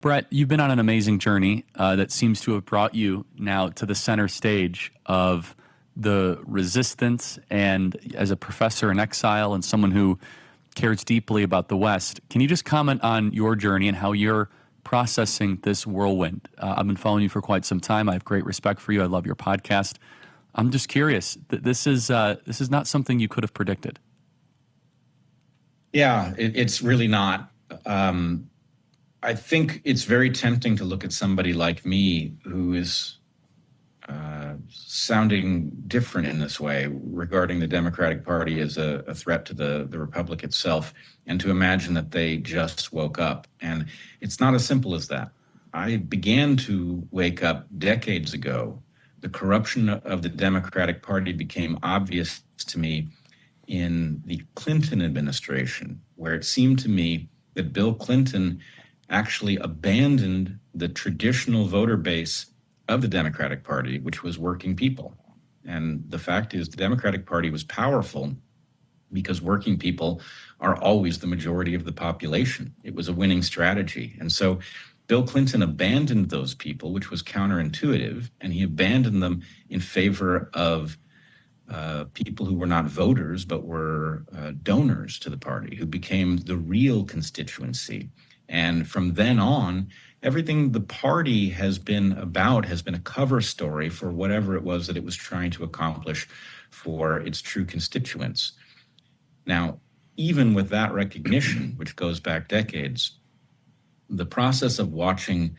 Bret, you've been on an amazing journey that seems to have brought you now to the center stage of the resistance. And as a professor in exile and someone who cares deeply about the West, can you just comment on your journey and how you're processing this whirlwind? I've been following you for quite some time. I have great respect for you. I love your podcast. I'm just curious. This is not something you could have predicted. Yeah, it's really not. I think it's very tempting to look at somebody like me who is sounding different in this way regarding the Democratic Party as a threat to the Republic itself, and to imagine that they just woke up. And it's not as simple as that. I began to wake up decades ago. The corruption of the Democratic Party became obvious to me in the Clinton administration, where it seemed to me that Bill Clinton actually abandoned the traditional voter base of the Democratic Party, which was working people. And the fact is, the Democratic Party was powerful because working people are always the majority of the population. It was a winning strategy. And so Bill Clinton abandoned those people, which was counterintuitive, and he abandoned them in favor of people who were not voters, but were donors to the party, who became the real constituency. And from then on, everything the party has been about has been a cover story for whatever it was that it was trying to accomplish for its true constituents. Now, even with that recognition, which goes back decades, the process of watching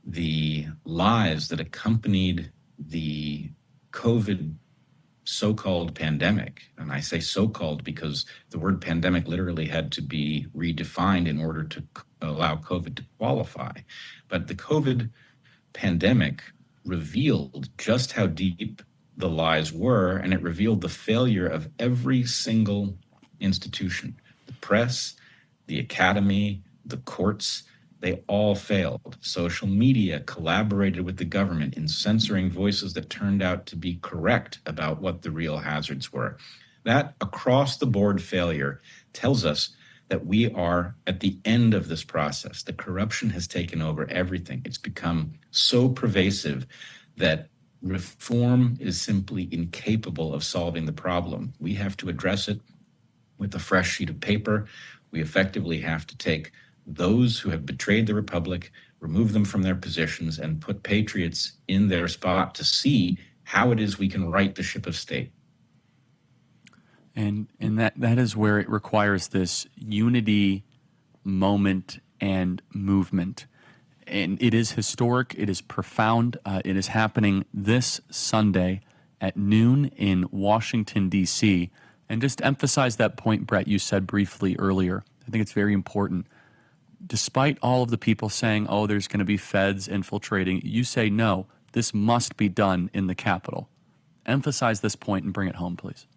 the lies that accompanied the COVID so-called pandemic, and I say so-called because the word pandemic literally had to be redefined in order to allow COVID to qualify. But the COVID pandemic revealed just how deep the lies were, and it revealed the failure of every single institution. The press, the academy, the courts, they all failed. Social media collaborated with the government in censoring voices that turned out to be correct about what the real hazards were. That across-the-board failure tells us that we are at the end of this process. The corruption has taken over everything. It's become so pervasive that reform is simply incapable of solving the problem. We have to address it with a fresh sheet of paper. We effectively have to take those who have betrayed the Republic, remove them from their positions, and put patriots in their spot to see how it is we can right the ship of state. And that is where it requires this unity moment and movement. And it is historic. It is profound. It is happening this Sunday at noon in Washington, D.C. And just to emphasize that point, Bret, you said briefly earlier, I think it's very important. Despite all of the people saying, oh, there's going to be feds infiltrating, you say, no, this must be done in the Capitol. Emphasize this point and bring it home, please.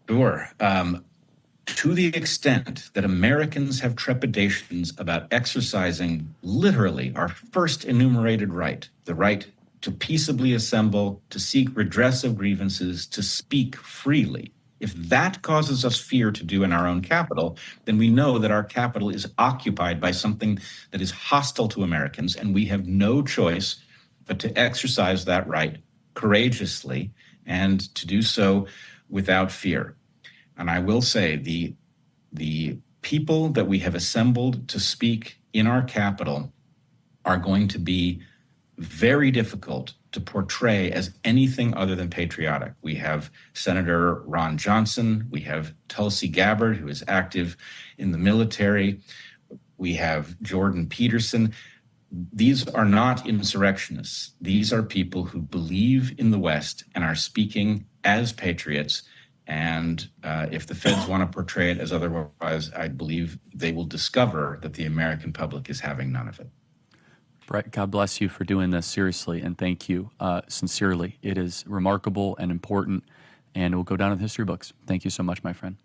Sure. To the extent that Americans have trepidations about exercising literally our first enumerated right, the right to peaceably assemble, to seek redress of grievances, to speak freely, if that causes us fear to do in our own capital, then we know that our capital is occupied by something that is hostile to Americans, and we have no choice but to exercise that right courageously and to do so without fear. And I will say the people that we have assembled to speak in our capital are going to be very difficult to portray as anything other than patriotic. We have Senator Ron Johnson. We have Tulsi Gabbard, who is active in the military. We have Jordan Peterson. These are not insurrectionists. These are people who believe in the West and are speaking as patriots. And if the feds want to portray it as otherwise, I believe they will discover that the American public is having none of it. Bret, God bless you for doing this seriously, and thank you sincerely. It is remarkable and important, and it will go down in the history books. Thank you so much, my friend.